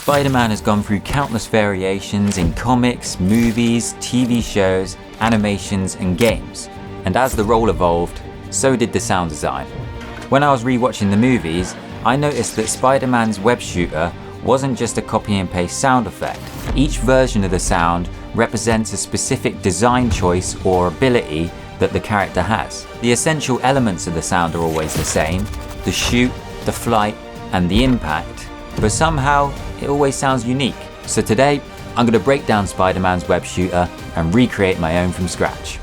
Spider-Man has gone through countless variations in comics, movies, TV shows, animations and games. And as the role evolved, so did the sound design. When I was rewatching the movies, I noticed that Spider-Man's web shooter wasn't just a copy and paste sound effect. Each version of the sound represents a specific design choice or ability that the character has. The essential elements of the sound are always the same: the shoot, the flight, and the impact, but somehow it always sounds unique. So today, I'm going to break down Spider-Man's web shooter and recreate my own from scratch.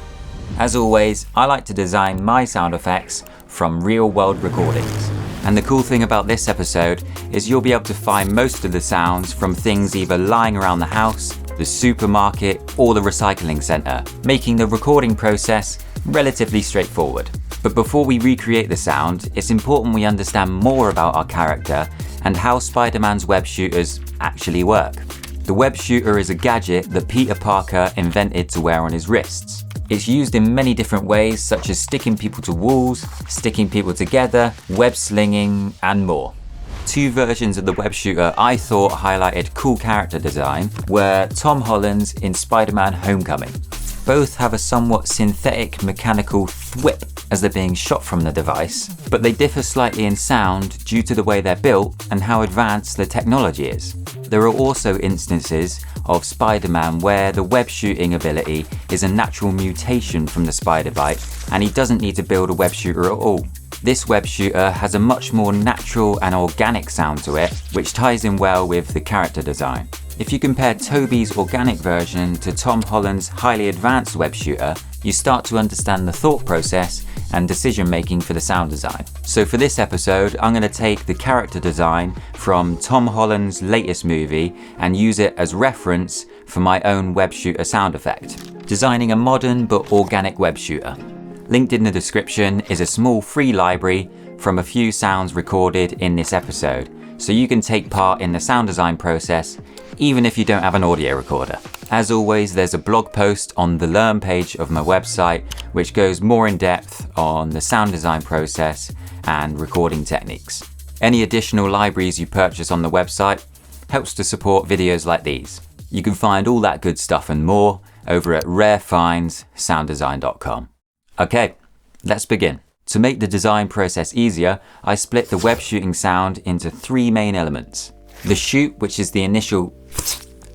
As always, I like to design my sound effects from real-world recordings. And the cool thing about this episode is you'll be able to find most of the sounds from things either lying around the house, the supermarket, or the recycling centre, making the recording process relatively straightforward. But before we recreate the sound, it's important we understand more about our character and how Spider-Man's web shooters actually work. The web shooter is a gadget that Peter Parker invented to wear on his wrists. It's used in many different ways, such as sticking people to walls, sticking people together, web slinging, and more. Two versions of the web shooter I thought highlighted cool character design were Tom Holland's in Spider-Man Homecoming. Both have a somewhat synthetic mechanical thwip as they're being shot from the device, but they differ slightly in sound due to the way they're built and how advanced the technology is. There are also instances of Spider-Man where the web shooting ability is a natural mutation from the spider bite and he doesn't need to build a web shooter at all. This web shooter has a much more natural and organic sound to it, which ties in well with the character design. If you compare Tobey's organic version to Tom Holland's highly advanced web shooter, you start to understand the thought process and decision making for the sound design. So for this episode, I'm going to take the character design from Tom Holland's latest movie and use it as reference for my own web shooter sound effect, designing a modern but organic web shooter. Linked in the description is a small free library from a few sounds recorded in this episode, so you can take part in the sound design process even if you don't have an audio recorder. As always, there's a blog post on the Learn page of my website which goes more in depth on the sound design process and recording techniques. Any additional libraries you purchase on the website helps to support videos like these. You can find all that good stuff and more over at rarefindssounddesign.com. Okay, let's begin. To make the design process easier, I split the web shooting sound into three main elements. The shoot, which is the initial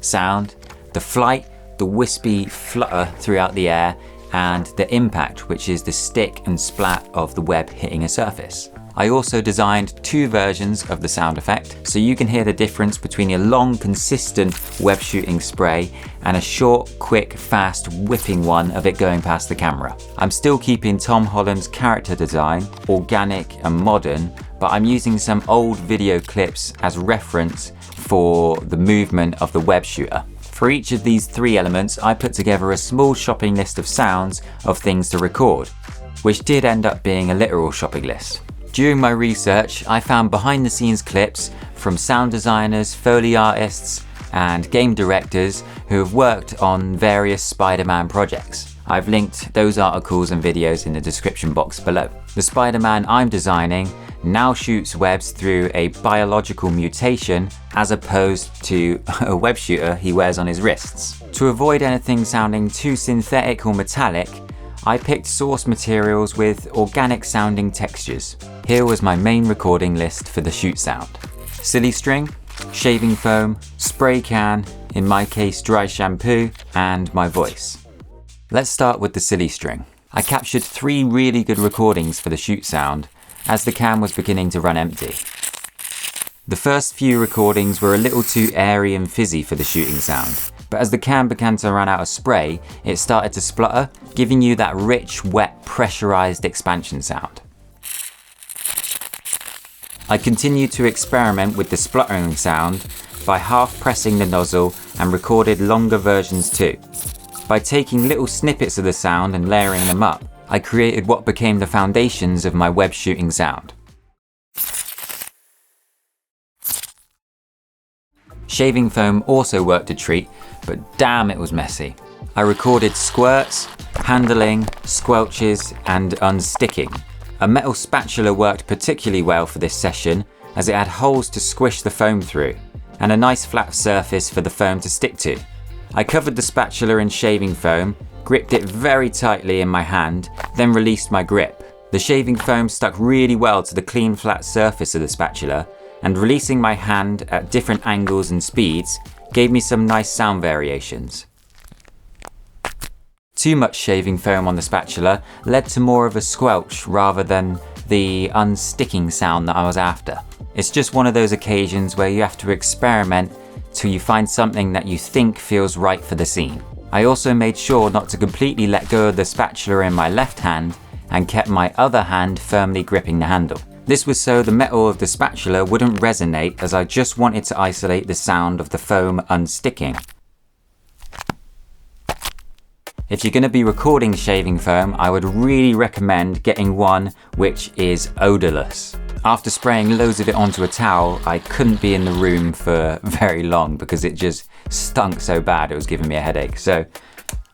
sound, the flight, the wispy flutter throughout the air, and the impact, which is the stick and splat of the web hitting a surface. I also designed two versions of the sound effect, so you can hear the difference between a long, consistent web shooting spray and a short, quick, fast whipping one of it going past the camera. I'm still keeping Tom Holland's character design organic and modern, but I'm using some old video clips as reference for the movement of the web shooter. For each of these three elements, I put together a small shopping list of sounds of things to record, which did end up being a literal shopping list. During my research, I found behind the scenes clips from sound designers, Foley artists, and game directors who have worked on various Spider-Man projects. I've linked those articles and videos in the description box below. The Spider-Man I'm designing now shoots webs through a biological mutation as opposed to a web shooter he wears on his wrists. To avoid anything sounding too synthetic or metallic, I picked source materials with organic sounding textures. Here was my main recording list for the shoot sound: silly string, shaving foam, spray can, in my case dry shampoo, and my voice. Let's start with the silly string. I captured three really good recordings for the shoot sound as the can was beginning to run empty. The first few recordings were a little too airy and fizzy for the shooting sound, but as the can began to run out of spray, it started to splutter, giving you that rich, wet, pressurized expansion sound. I continued to experiment with the spluttering sound by half pressing the nozzle and recorded longer versions too. By taking little snippets of the sound and layering them up, I created what became the foundations of my web shooting sound. Shaving foam also worked a treat, but damn it was messy. I recorded squirts, handling, squelches, and unsticking. A metal spatula worked particularly well for this session as it had holes to squish the foam through. and a nice flat surface for the foam to stick to. I covered the spatula in shaving foam, gripped it very tightly in my hand, then released my grip. The shaving foam stuck really well to the clean flat surface of the spatula, and releasing my hand at different angles and speeds gave me some nice sound variations. Too much shaving foam on the spatula led to more of a squelch rather than the unsticking sound that I was after. It's just one of those occasions where you have to experiment till you find something that you think feels right for the scene. I also made sure not to completely let go of the spatula in my left hand and kept my other hand firmly gripping the handle. This was so the metal of the spatula wouldn't resonate, as I just wanted to isolate the sound of the foam unsticking. If you're going to be recording shaving foam, I would really recommend getting one which is odorless. After spraying loads of it onto a towel, I couldn't be in the room for very long because it just stunk so bad it was giving me a headache. So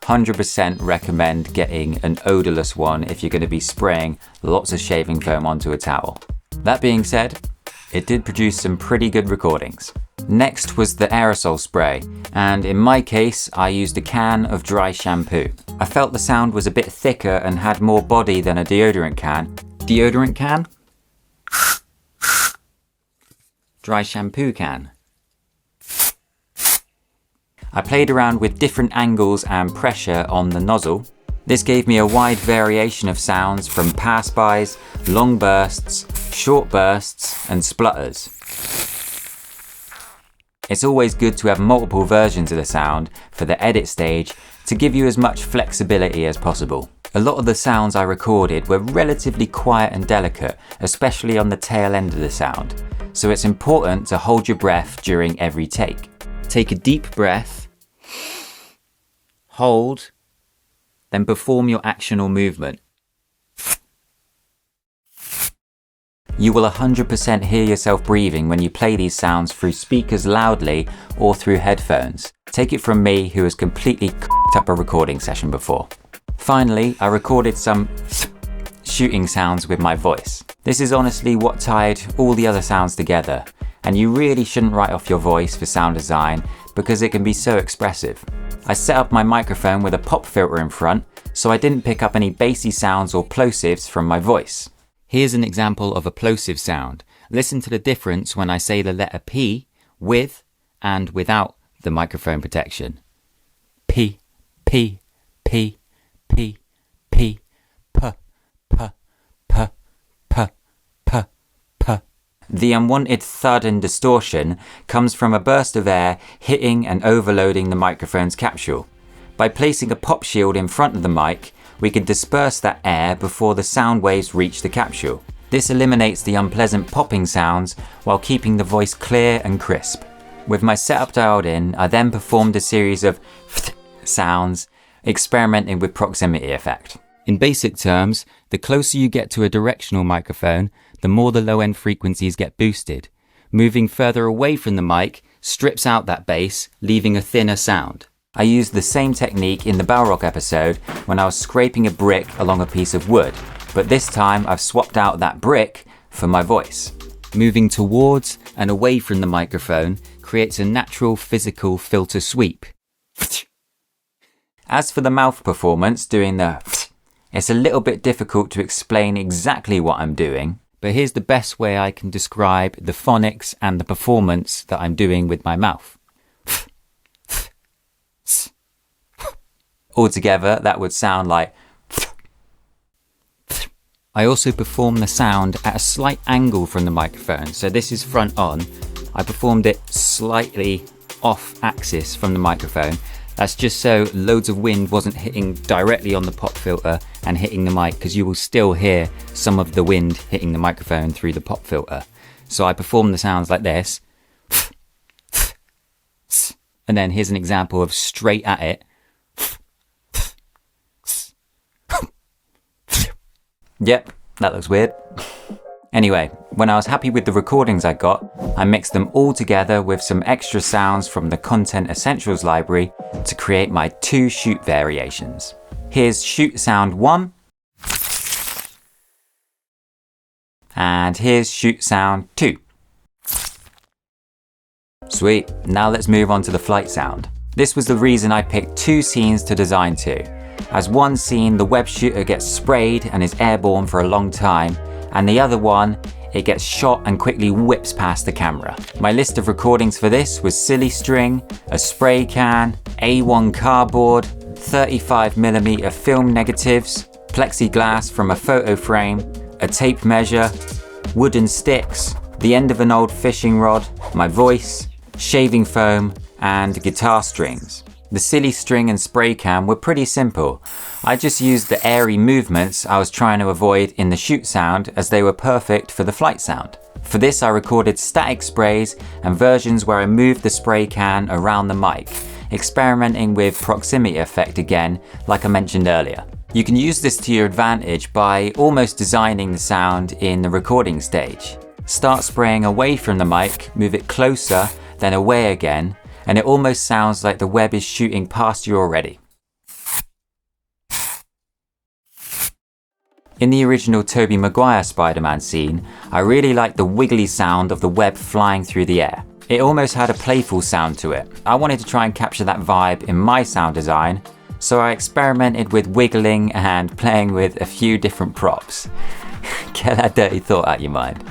100% recommend getting an odorless one if you're going to be spraying lots of shaving foam onto a towel. That being said, it did produce some pretty good recordings. Next was the aerosol spray, and in my case I used a can of dry shampoo. I felt the sound was a bit thicker and had more body than a deodorant can. Deodorant can? Dry shampoo can. I played around with different angles and pressure on the nozzle. This gave me a wide variation of sounds from pass-bys, long bursts, short bursts, and splutters. It's always good to have multiple versions of the sound for the edit stage to give you as much flexibility as possible. A lot of the sounds I recorded were relatively quiet and delicate, especially on the tail end of the sound, so it's important to hold your breath during every take. Take a deep breath, hold, then perform your action or movement. You will 100% hear yourself breathing when you play these sounds through speakers loudly or through headphones. Take it from me, who has completely c***ed up a recording session before. Finally, I recorded some shooting sounds with my voice. This is honestly what tied all the other sounds together, and you really shouldn't write off your voice for sound design because it can be so expressive. I set up my microphone with a pop filter in front, so I didn't pick up any bassy sounds or plosives from my voice. Here's an example of a plosive sound. Listen to the difference when I say the letter P with and without the microphone protection. P, P, P, P, P, P, P, P, P, P, P. The unwanted thud and distortion comes from a burst of air hitting and overloading the microphone's capsule. By placing a pop shield in front of the mic, we can disperse that air before the sound waves reach the capsule. This eliminates the unpleasant popping sounds while keeping the voice clear and crisp. With my setup dialed in, I then performed a series of sounds, experimenting with proximity effect. In basic terms, the closer you get to a directional microphone, the more the low-end frequencies get boosted. Moving further away from the mic strips out that bass, leaving a thinner sound. I used the same technique in the Balrog episode when I was scraping a brick along a piece of wood, but this time I've swapped out that brick for my voice. Moving towards and away from the microphone creates a natural physical filter sweep. As for the mouth performance, doing the it's a little bit difficult to explain exactly what I'm doing, but here's the best way I can describe the phonics and the performance that I'm doing with my mouth. Altogether, that would sound like. I also perform the sound at a slight angle from the microphone. So this is front on. I performed it slightly off axis from the microphone. That's just so loads of wind wasn't hitting directly on the pop filter and hitting the mic, because you will still hear some of the wind hitting the microphone through the pop filter. So I perform the sounds like this. And then here's an example of straight at it. Yep, that looks weird. Anyway, when I was happy with the recordings I got, I mixed them all together with some extra sounds from the Content Essentials library to create my 2 shoot variations. Here's shoot sound 1, and here's shoot sound 2. Sweet, now let's move on to the flight sound. This was the reason I picked 2 scenes to design to. As one scene, the web shooter gets sprayed and is airborne for a long time, and the other one, it gets shot and quickly whips past the camera. My list of recordings for this was silly string, a spray can, A1 cardboard, 35mm film negatives, plexiglass from a photo frame, a tape measure, wooden sticks, the end of an old fishing rod, my voice, shaving foam, and guitar strings. The silly string and spray can were pretty simple. I just used the airy movements I was trying to avoid in the shoot sound, as they were perfect for the flight sound. For this I recorded static sprays and versions where I moved the spray can around the mic, experimenting with proximity effect again, like I mentioned earlier. You can use this to your advantage by almost designing the sound in the recording stage. Start spraying away from the mic, move it closer, then away again, and it almost sounds like the web is shooting past you already. In the original Tobey Maguire Spider-Man scene, I really liked the wiggly sound of the web flying through the air. It almost had a playful sound to it. I wanted to try and capture that vibe in my sound design, so I experimented with wiggling and playing with a few different props. Get that dirty thought out your mind.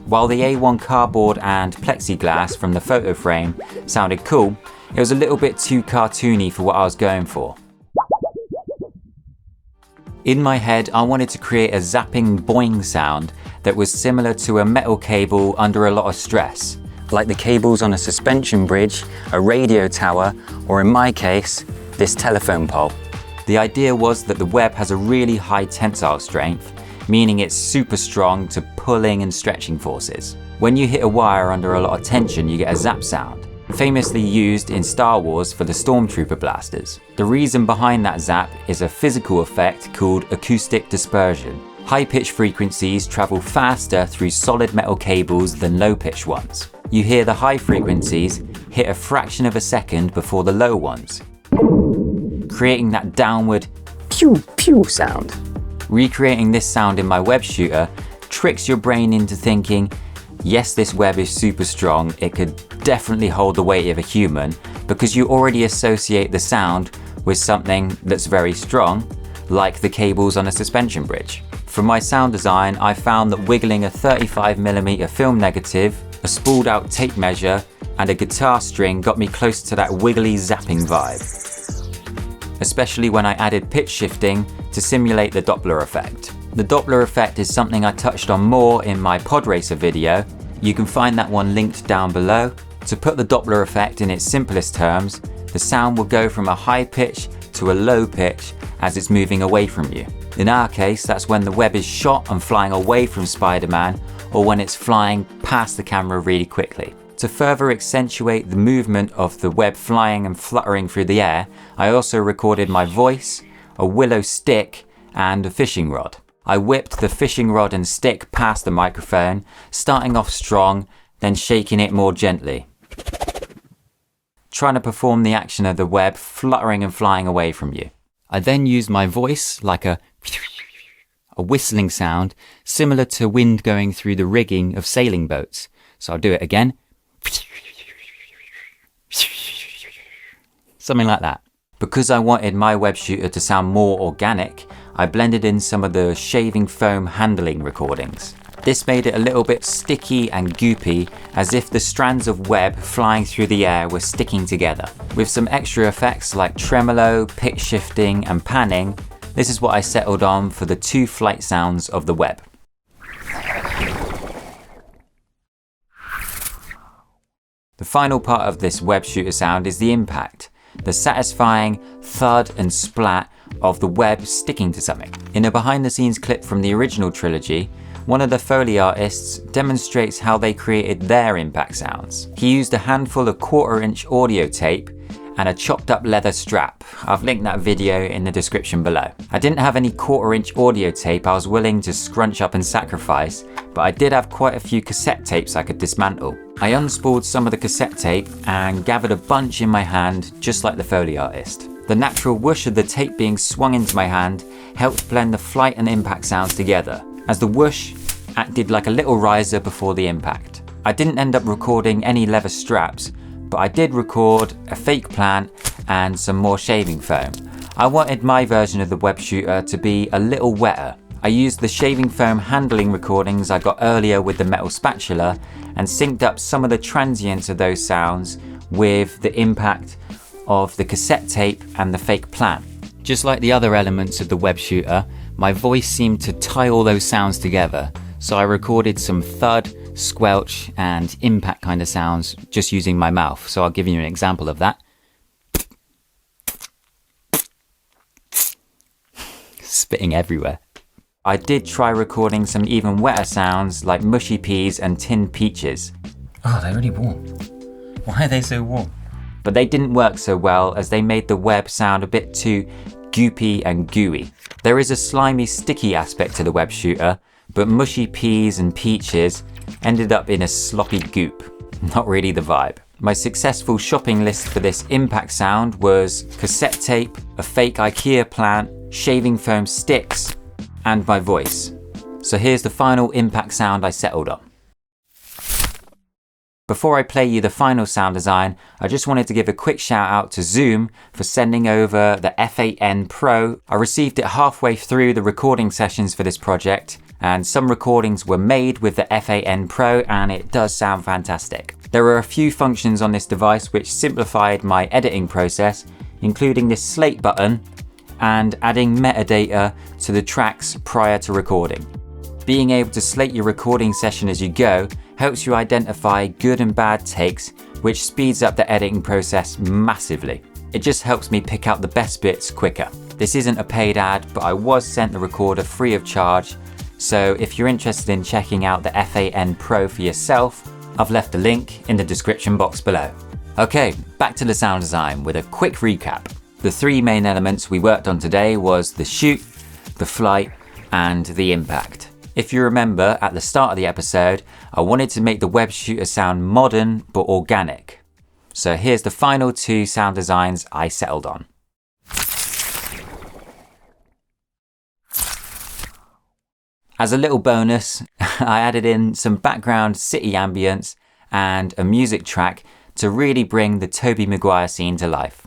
While the A1 cardboard and plexiglass from the photo frame sounded cool, it was a little bit too cartoony for what I was going for. In my head, I wanted to create a zapping boing sound that was similar to a metal cable under a lot of stress, like the cables on a suspension bridge, a radio tower, or in my case, this telephone pole. The idea was that the web has a really high tensile strength, meaning it's super strong to pulling and stretching forces. When you hit a wire under a lot of tension, you get a zap sound, famously used in Star Wars for the Stormtrooper blasters. The reason behind that zap is a physical effect called acoustic dispersion. High-pitched frequencies travel faster through solid metal cables than low-pitched ones. You hear the high frequencies hit a fraction of a second before the low ones, creating that downward pew pew sound. Recreating this sound in my web shooter tricks your brain into thinking, yes, this web is super strong, it could definitely hold the weight of a human, because you already associate the sound with something that's very strong, like the cables on a suspension bridge. For my sound design, I found that wiggling a 35mm film negative, a spooled out tape measure, and a guitar string got me close to that wiggly zapping vibe. Especially when I added pitch shifting to simulate the Doppler effect. The Doppler effect is something I touched on more in my pod racer video. You can find that one linked down below. To put the Doppler effect in its simplest terms, the sound will go from a high pitch to a low pitch as it's moving away from you. In our case, that's when the web is shot and flying away from Spider-Man, or when it's flying past the camera really quickly. To further accentuate the movement of the web flying and fluttering through the air, I also recorded my voice, a willow stick, and a fishing rod. I whipped the fishing rod and stick past the microphone, starting off strong, then shaking it more gently, trying to perform the action of the web fluttering and flying away from you. I then used my voice like a whistling sound, similar to wind going through the rigging of sailing boats. So I'll do it again. Something like that. Because I wanted my web shooter to sound more organic, I blended in some of the shaving foam handling recordings. This made it a little bit sticky and goopy, as if the strands of web flying through the air were sticking together. With some extra effects like tremolo, pitch shifting, and panning, this is what I settled on for the 2 flight sounds of the web. The final part of this web shooter sound is the impact, the satisfying thud and splat of the web sticking to something. In a behind the scenes clip from the original Trilogy, one of the Foley artists demonstrates how they created their impact sounds. He used a handful of 1/4-inch audio tape and a chopped up leather strap. I've linked that video in the description below. I didn't have any 1/4-inch audio tape I was willing to scrunch up and sacrifice, but I did have quite a few cassette tapes I could dismantle. I unspooled some of the cassette tape and gathered a bunch in my hand, just like the Foley artist. The natural whoosh of the tape being swung into my hand helped blend the flight and impact sounds together, as the whoosh acted like a little riser before the impact. I didn't end up recording any leather straps, but I did record a fake plant and some more shaving foam. I wanted my version of the web shooter to be a little wetter. I used the shaving foam handling recordings I got earlier with the metal spatula and synced up some of the transients of those sounds with the impact of the cassette tape and the fake plant. Just like the other elements of the web shooter, my voice seemed to tie all those sounds together, so I recorded some thud, squelch and impact kind of sounds just using my mouth. So I'll give you an example of that. Spitting everywhere. I did try recording some even wetter sounds like mushy peas and tinned peaches. Oh, they're really warm. Why are they so warm? But they didn't work so well as they made the web sound a bit too goopy and gooey. There is a slimy, sticky aspect to the web shooter, but mushy peas and peaches ended up in a sloppy goop. Not really the vibe. My successful shopping list for this impact sound was cassette tape, a fake IKEA plant, shaving foam sticks, and my voice. So here's the final impact sound I settled on. Before I play you the final sound design, I just wanted to give a quick shout out to Zoom for sending over the F8n Pro. I received it halfway through the recording sessions for this project, and some recordings were made with the F8n Pro and it does sound fantastic. There are a few functions on this device which simplified my editing process, including this slate button and adding metadata to the tracks prior to recording. Being able to slate your recording session as you go helps you identify good and bad takes, which speeds up the editing process massively. It just helps me pick out the best bits quicker. This isn't a paid ad, but I was sent the recorder free of charge, so if you're interested in checking out the F8n Pro for yourself, I've left a link in the description box below. Okay, back to the sound design with a quick recap. The three main elements we worked on today was the shoot, the flight, and the impact. If you remember at the start of the episode, I wanted to make the web shooter sound modern but organic. So here's the final two sound designs I settled on. As a little bonus, I added in some background city ambience and a music track to really bring the Tobey Maguire scene to life.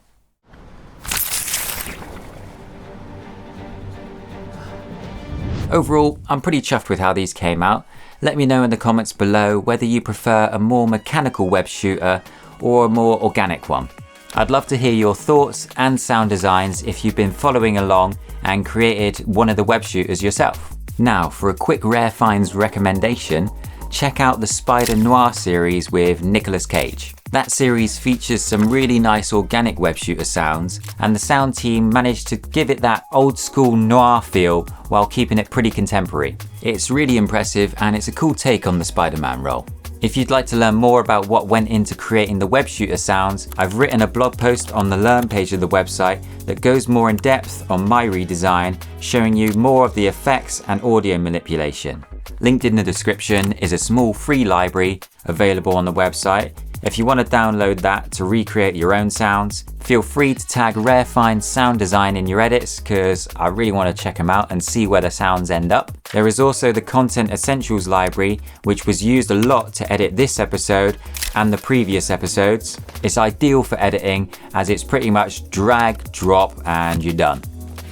Overall, I'm pretty chuffed with how these came out. Let me know in the comments below whether you prefer a more mechanical web shooter or a more organic one. I'd love to hear your thoughts and sound designs if you've been following along and created one of the web shooters yourself. Now, for a quick Rare Finds recommendation, check out the Spider-Noir series with Nicolas Cage. That series features some really nice organic web shooter sounds, and the sound team managed to give it that old school noir feel while keeping it pretty contemporary. It's really impressive and it's a cool take on the Spider-Man role. If you'd like to learn more about what went into creating the web shooter sounds, I've written a blog post on the Learn page of the website that goes more in depth on my redesign, showing you more of the effects and audio manipulation. Linked in the description is a small free library available on the website. If you want to download that to recreate your own sounds, feel free to tag Rare Finds Sound Design in your edits because I really want to check them out and see where the sounds end up. There is also the Content Essentials library, which was used a lot to edit this episode and the previous episodes. It's ideal for editing as it's pretty much drag, drop, and you're done.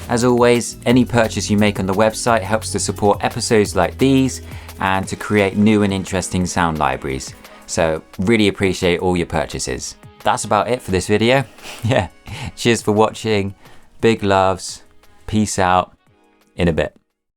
As always, any purchase you make on the website helps to support episodes like these and to create new and interesting sound libraries. So really appreciate all your purchases. That's about it for this video. Yeah, cheers for watching. Big loves. Peace out. In a bit.